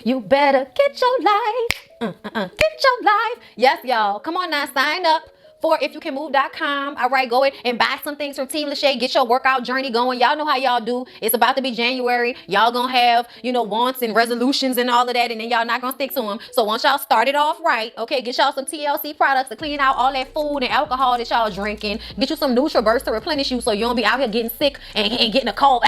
You better get your life. Get your life. Yes, y'all. Come on now, sign up for ifyoucanmove.com. All right, go in and buy some things from Team LASHAE. Get your workout journey going. Y'all know how y'all do. It's about to be January. Y'all gonna have, wants and resolutions and all of that, and then y'all not gonna stick to them. So once y'all start it off right, okay, get y'all some TLC products to clean out all that food and alcohol that y'all drinking. Get you some NutriBurst to replenish you so you don't be out here getting sick and getting a cold.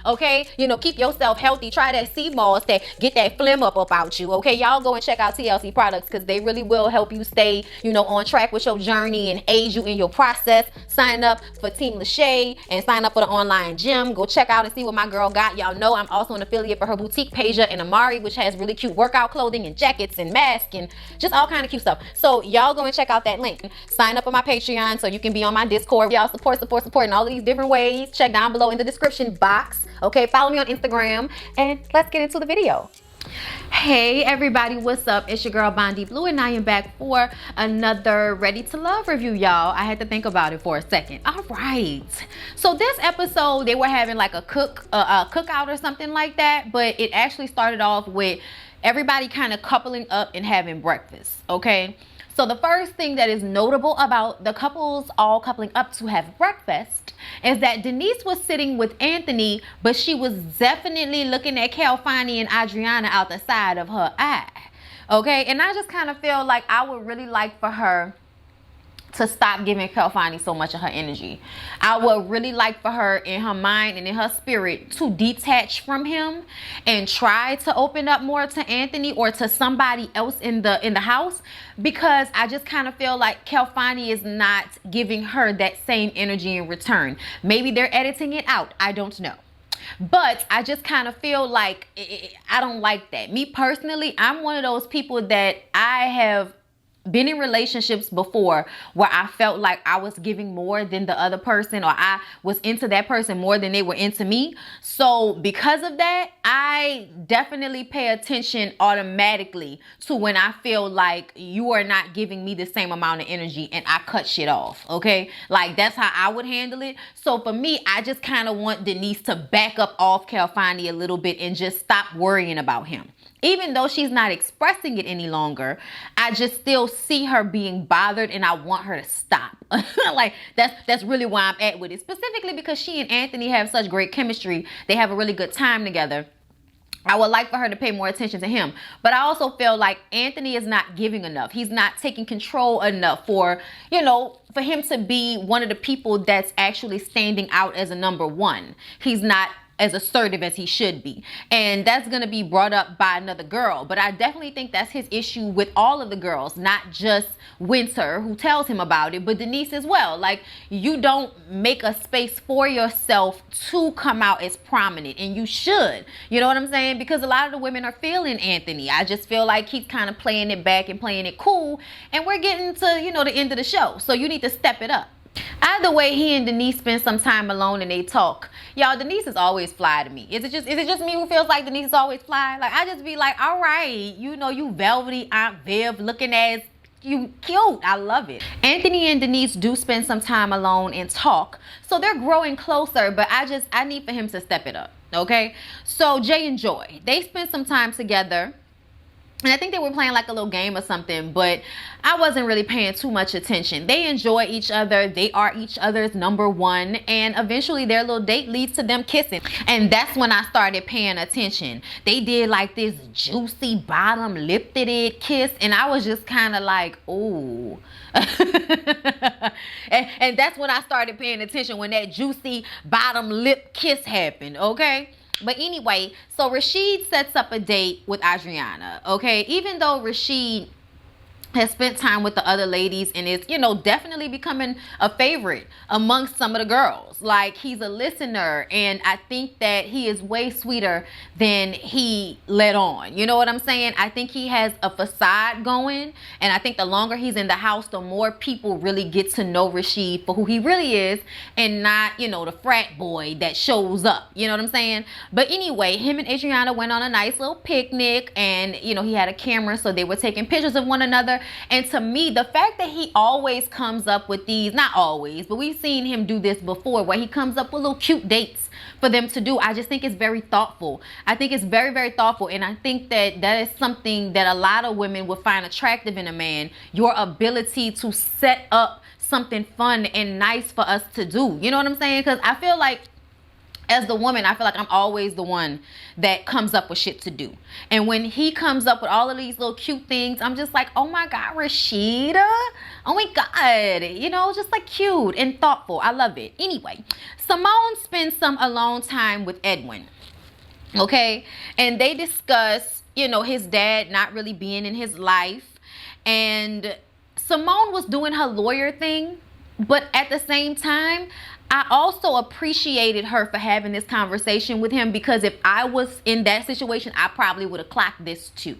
Okay, keep yourself healthy. Try that sea moss that get that phlegm up out you. Okay, y'all go and check out TLC products because they really will help you stay, on track with your journey and aid you in your process. Sign up for Team LASHAE and sign up for the online gym. Go check out and see what my girl got. Y'all know I'm also an affiliate for her boutique, Pasia and Amari, which has really cute workout clothing and jackets and masks and just all kind of cute stuff. So y'all go and check out that link. Sign up on my Patreon so you can be on my Discord. Y'all support in all of these different ways. Check down below in the description box. Okay, follow me on Instagram and let's get into the video. Hey everybody, what's up? It's your girl Bondy Blue and I am back for another Ready to Love review, y'all. I had to think about it for a second. All right, so this episode they were having like a cookout or something like that, but it actually started off with everybody kind of coupling up and having breakfast. Okay, so the first thing that is notable about the couples all coupling up to have breakfast is that Denise was sitting with Anthony, but she was definitely looking at Calfani and Adriana out the side of her eye. Okay, and I just kind of feel like I would really like for her to stop giving Calfani so much of her energy. I would really like for her in her mind and in her spirit to detach from him and try to open up more to Anthony or to somebody else in the house, because I just kind of feel like Calfani is not giving her that same energy in return. Maybe they're editing it out. I don't know. But I just kind of feel like I don't like that. Me personally, I'm one of those people that I have been in relationships before where I felt like I was giving more than the other person, or I was into that person more than they were into me. So because of that, I definitely pay attention automatically to when I feel like you are not giving me the same amount of energy, and I cut shit off. Okay, like that's how I would handle it. So for me, I just kind of want Denise to back up off Calfani a little bit and just stop worrying about him. Even though she's not expressing it any longer, I just still see her being bothered and I want her to stop. Like that's really why I'm at with it. Specifically because she and Anthony have such great chemistry. They have a really good time together. I would like for her to pay more attention to him. But I also feel like Anthony is not giving enough. He's not taking control enough for him to be one of the people that's actually standing out as a number one. He's not as assertive as he should be, and that's going to be brought up by another girl. But I definitely think that's his issue with all of the girls, not just Winter, who tells him about it, but Denise as well. Like, you don't make a space for yourself to come out as prominent, and you should, you know what I'm saying? Because a lot of the women are feeling Anthony. I just feel like he's kind of playing it back and playing it cool, and we're getting to the end of the show, so you need to step it up. Either way, he and Denise spend some time alone and they talk. Y'all, Denise is always fly to me. Is it just me who feels like Denise is always fly? Like, I just be like, all right, you velvety Aunt Viv looking as you cute. I love it. Anthony and Denise do spend some time alone and talk. So they're growing closer, but I need for him to step it up. Okay? So Jay and Joy, they spend some time together. And I think they were playing like a little game or something, but I wasn't really paying too much attention. They enjoy each other. They are each other's number one. And eventually their little date leads to them kissing. And that's when I started paying attention. They did like this juicy bottom lifted it kiss. And I was just kind of like, ooh. and that's when I started paying attention, when that juicy bottom lip kiss happened, okay? But anyway, so Rasheed sets up a date with Adriana, okay? Even though Rasheed has spent time with the other ladies and is, definitely becoming a favorite amongst some of the girls. Like, he's a listener, and I think that he is way sweeter than he let on. You know what I'm saying? I think he has a facade going, and I think the longer he's in the house, the more people really get to know Rasheed for who he really is, and not, the frat boy that shows up. You know what I'm saying? But anyway, him and Adriana went on a nice little picnic, and, he had a camera, so they were taking pictures of one another. And to me, the fact that he always comes up with these, not always, but we've seen him do this before, where he comes up with little cute dates for them to do. I just think it's very thoughtful. I think it's very, very thoughtful. And I think that that is something that a lot of women would find attractive in a man. Your ability to set up something fun and nice for us to do. You know what I'm saying? Because I feel like as the woman, I feel like I'm always the one that comes up with shit to do. And when he comes up with all of these little cute things, I'm just like, oh my God, Rashida. Oh my God. You know, just like cute and thoughtful. I love it. Anyway, Simone spends some alone time with Edwin. Okay. And they discuss, you know, his dad not really being in his life. And Simone was doing her lawyer thing. But at the same time, I also appreciated her for having this conversation with him, because if I was in that situation, I probably would have clocked this too.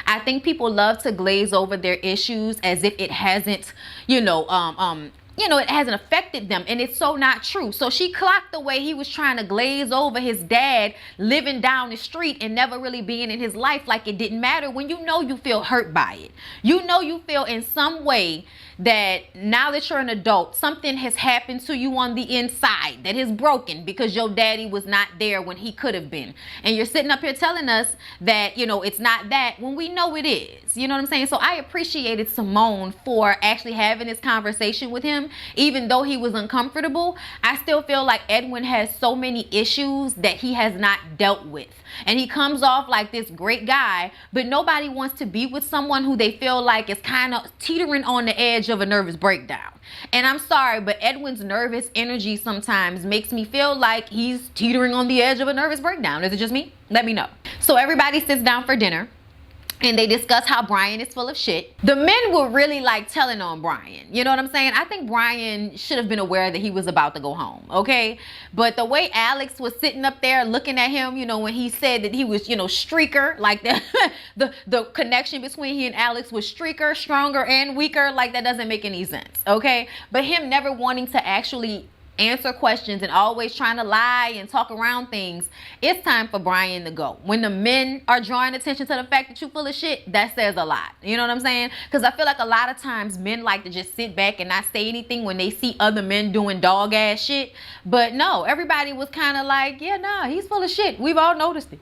I think people love to glaze over their issues as if it hasn't, it hasn't affected them, and it's so not true. So she clocked the way he was trying to glaze over his dad living down the street and never really being in his life, like it didn't matter, when you know you feel hurt by it. You know you feel in some way that now that you're an adult, something has happened to you on the inside that is broken because your daddy was not there when he could have been. And you're sitting up here telling us that, you know, it's not that, when we know it is. You know what I'm saying? So I appreciated Simone for actually having this conversation with him. Even though he was uncomfortable, I still feel like Edwin has so many issues that he has not dealt with. And he comes off like this great guy, but nobody wants to be with someone who they feel like is kind of teetering on the edge of a nervous breakdown. And I'm sorry, but Edwin's nervous energy sometimes makes me feel like he's teetering on the edge of a nervous breakdown. Is it just me? Let me know. So everybody sits down for dinner, and they discuss how Brian is full of shit. The men were really like telling on Brian. You know what I'm saying? I think Brian should have been aware that he was about to go home, okay? But the way Alex was sitting up there looking at him, you know, when he said that he was, you know, streaker, like that, the connection between he and Alex was streaker, stronger and weaker, like that doesn't make any sense, okay? But him never wanting to actually answer questions and always trying to lie and talk around things, it's time for Brian to go. When the men are drawing attention to the fact that you're full of shit, that says a lot. You know what I'm saying? Because I feel like a lot of times men like to just sit back and not say anything when they see other men doing dog ass shit. But no, everybody was kind of like, yeah, nah, he's full of shit. We've all noticed it.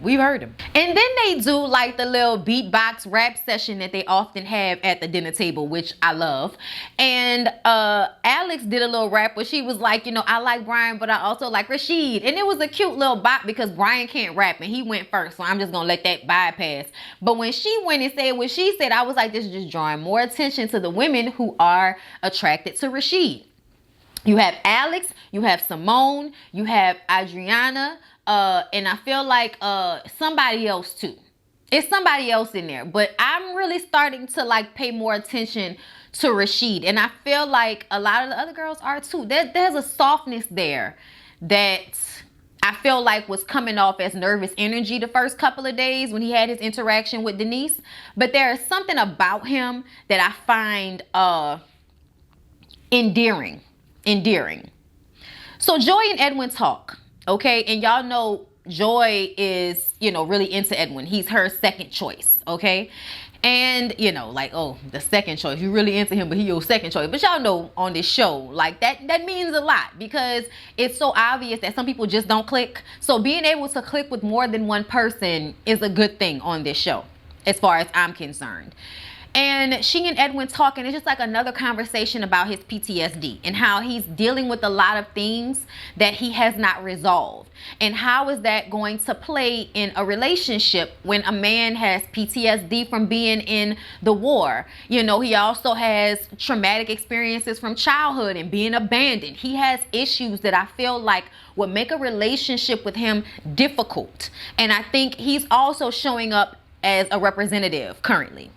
We've heard him. And then they do like the little beatbox rap session that they often have at the dinner table, which I love. And Alex did a little rap where she was like, you know, I like Brian, but I also like Rasheed. And it was a cute little bop because Brian can't rap and he went first. So I'm just going to let that bypass. But when she went and said what she said, I was like, this is just drawing more attention to the women who are attracted to Rasheed. You have Alex, you have Simone, you have Adriana, and I feel like somebody else too. It's somebody else in there, but I'm really starting to like pay more attention to Rasheed, and I feel like a lot of the other girls are too. There's a softness there that I feel like was coming off as nervous energy the first couple of days when he had his interaction with Denise, but there is something about him that I find endearing. So Joy and Edwin talk, okay? And y'all know Joy is, you know, really into Edwin. He's her second choice, okay? And, you know, like, oh, the second choice. You really into him, but he your second choice. But y'all know on this show, like, that means a lot because it's so obvious that some people just don't click. So being able to click with more than one person is a good thing on this show, as far as I'm concerned. And she and Edwin talking, it's just like another conversation about his PTSD and how he's dealing with a lot of things that he has not resolved. And how is that going to play in a relationship when a man has PTSD from being in the war? You know, he also has traumatic experiences from childhood and being abandoned. He has issues that I feel like would make a relationship with him difficult. And I think he's also showing up as a representative currently.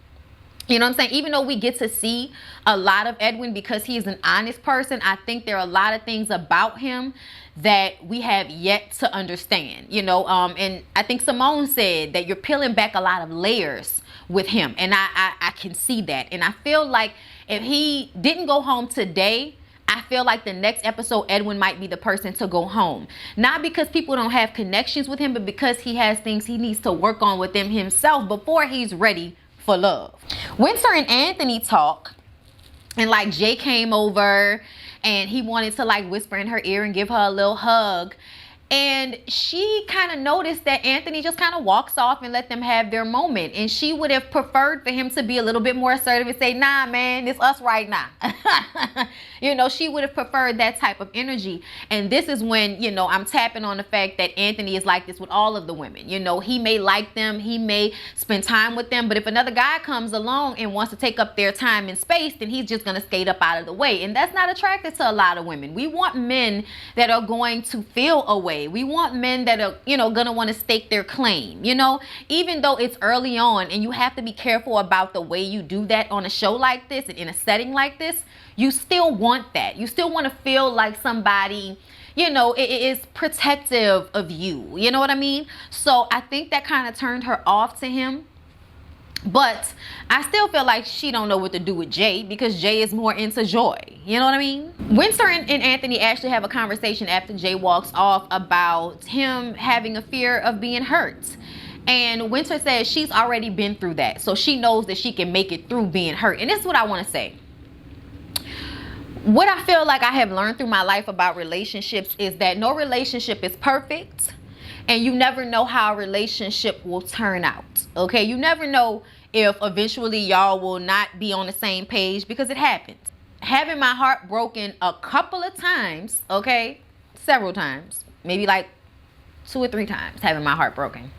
You know what I'm saying? Even though we get to see a lot of Edwin because he's an honest person, I think there are a lot of things about him that we have yet to understand, you know, and I think Simone said that you're peeling back a lot of layers with him. And I can see that. And I feel like if he didn't go home today, I feel like the next episode, Edwin might be the person to go home. Not because people don't have connections with him, but because he has things he needs to work on with them himself before he's ready for love. Winter and Anthony talk, and like Jay came over and he wanted to like whisper in her ear and give her a little hug. And she kind of noticed that Anthony just kind of walks off and let them have their moment. And she would have preferred for him to be a little bit more assertive and say, nah, man, it's us right now. You know, she would have preferred that type of energy. And this is when, you know, I'm tapping on the fact that Anthony is like this with all of the women. You know, he may like them, he may spend time with them, but if another guy comes along and wants to take up their time and space, then he's just going to skate up out of the way. And that's not attractive to a lot of women. We want men that are going to feel away. We want men that are, you know, gonna want to stake their claim, you know, even though it's early on, and you have to be careful about the way you do that on a show like this and in a setting like this. You still want that. You still want to feel like somebody, you know, is protective of you. You know what I mean? So I think that kind of turned her off to him. But I still feel like she don't know what to do with Jay, because Jay is more into Joy. You know what I mean? Winter and Anthony actually have a conversation after Jay walks off about him having a fear of being hurt. And Winter says she's already been through that. So she knows that she can make it through being hurt. And this is what I want to say. What I feel like I have learned through my life about relationships is that no relationship is perfect. And you never know how a relationship will turn out. Okay, you never know if eventually y'all will not be on the same page, because it happens. Having my heart broken a couple of times, okay, several times, maybe like 2 or 3 times having my heart broken,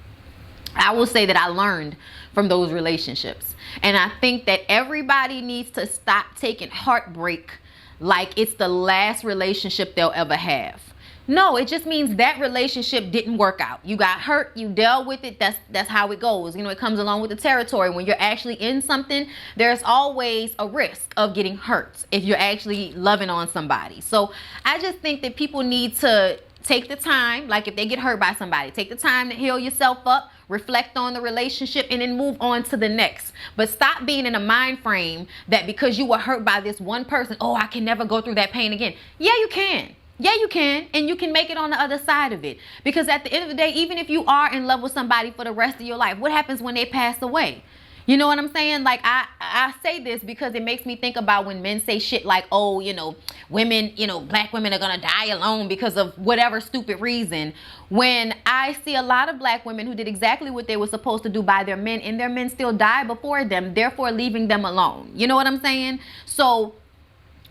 I will say that I learned from those relationships. And I think that everybody needs to stop taking heartbreak like it's the last relationship they'll ever have. No, it just means that relationship didn't work out. You got hurt, you dealt with it. That's how it goes. You know, it comes along with the territory. When you're actually in something, there's always a risk of getting hurt if you're actually loving on somebody. So I just think that people need to take the time, like if they get hurt by somebody, take the time to heal yourself up, reflect on the relationship, and then move on to the next. But stop being in a mind frame that because you were hurt by this one person, oh, I can never go through that pain again. Yeah, you can. Yeah, you can. And you can make it on the other side of it. Because at the end of the day, even if you are in love with somebody for the rest of your life, what happens when they pass away? You know what I'm saying? Like, I say this because it makes me think about when men say shit like, oh, you know, women, you know, black women are going to die alone because of whatever stupid reason. When I see a lot of black women who did exactly what they were supposed to do by their men, and their men still die before them, therefore leaving them alone. You know what I'm saying? So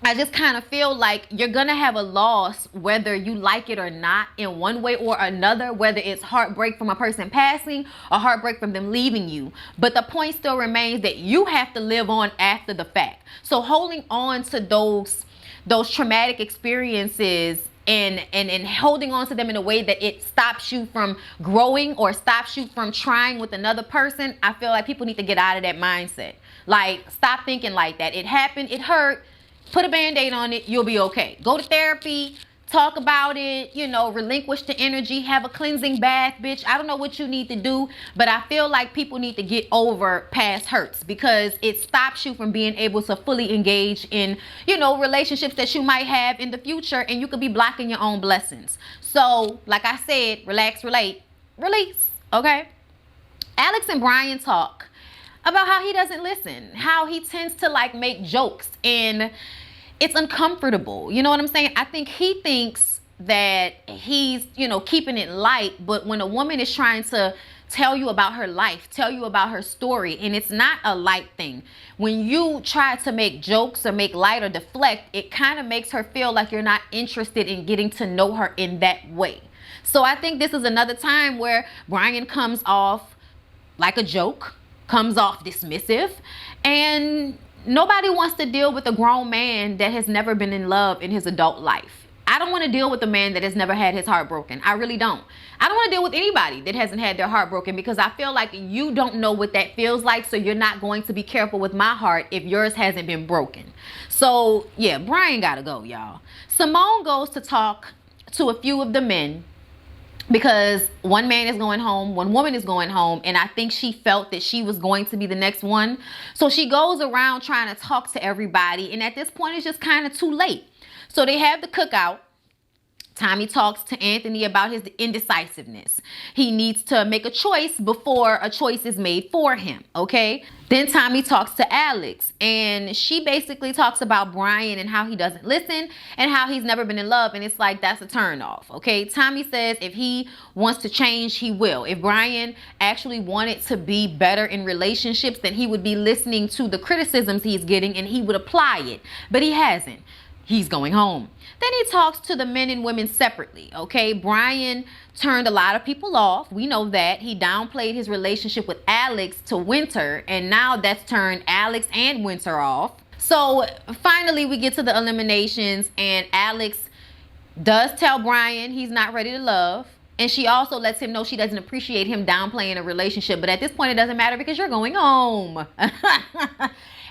I just kind of feel like you're going to have a loss whether you like it or not, in one way or another, whether it's heartbreak from a person passing or heartbreak from them leaving you. But the point still remains that you have to live on after the fact. So holding on to those traumatic experiences and holding on to them in a way that it stops you from growing or stops you from trying with another person, I feel like people need to get out of that mindset. Like, stop thinking like that. It happened, it hurt. Put a band-aid on it, you'll be okay. Go to therapy, talk about it, you know, relinquish the energy, have a cleansing bath, bitch. I don't know what you need to do, but I feel like people need to get over past hurts, because it stops you from being able to fully engage in, you know, relationships that you might have in the future, and you could be blocking your own blessings. So, like I said, relax, relate, release, okay? Alex and Brian talk about how he doesn't listen, how he tends to like make jokes, and it's uncomfortable. You know what I'm saying? I think he thinks that he's, you know, keeping it light, but when a woman is trying to tell you about her life, tell you about her story, and it's not a light thing, when you try to make jokes or make light or deflect, it kind of makes her feel like you're not interested in getting to know her in that way. So I think this is another time where Brian comes off like a joke, comes off dismissive, and nobody wants to deal with a grown man that has never been in love in his adult life. I don't want to deal with a man that has never had his heart broken. I really don't. I don't want to deal with anybody that hasn't had their heart broken, because I feel like you don't know what that feels like, so you're not going to be careful with my heart if yours hasn't been broken. So yeah, Brian gotta go, y'all. Simone goes to talk to a few of the men, because one man is going home, one woman is going home, and I think she felt that she was going to be the next one. So she goes around trying to talk to everybody, and at this point it's just kind of too late. So they have the cookout. Tommy talks to Anthony about his indecisiveness. He needs to make a choice before a choice is made for him, okay? Then Tommy talks to Alex, and she basically talks about Brian and how he doesn't listen and how he's never been in love, and it's like that's a turn off, okay? Tommy says if he wants to change, he will. If Brian actually wanted to be better in relationships, then he would be listening to the criticisms he's getting and he would apply it, but he hasn't. He's going home. Then he talks to the men and women separately, okay? Brian turned a lot of people off. We know that. He downplayed his relationship with Alex to Winter, and now that's turned Alex and Winter off. So finally we get to the eliminations, and Alex does tell Brian he's not ready to love. And she also lets him know she doesn't appreciate him downplaying a relationship. But at this point, it doesn't matter because you're going home.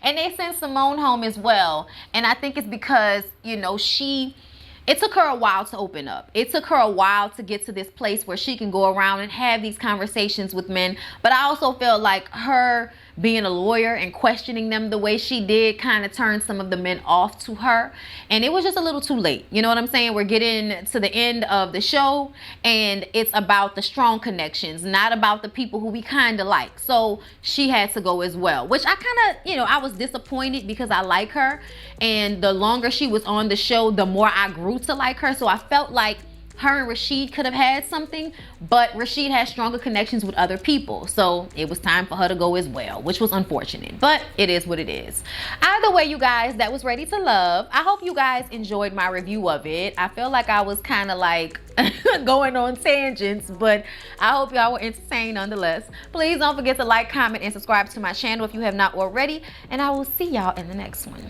And they send Simone home as well. And I think it's because, you know, it took her a while to open up. It took her a while to get to this place where she can go around and have these conversations with men. But I also feel like her being a lawyer and questioning them the way she did kind of turned some of the men off to her. And it was just a little too late. You know what I'm saying? We're getting to the end of the show, and it's about the strong connections, not about the people who we kind of like. So she had to go as well, which I kind of, you know, I was disappointed because I like her. And the longer she was on the show, the more I grew to like her. So I felt like her and Rasheed could have had something, but Rasheed has stronger connections with other people, so it was time for her to go as well, which was unfortunate, but it is what it is. Either way, you guys, that was Ready to Love. I hope you guys enjoyed my review of it. I feel like I was kind of like going on tangents, but I hope y'all were entertained nonetheless. Please don't forget to like, comment, and subscribe to my channel if you have not already, and I will see y'all in the next one.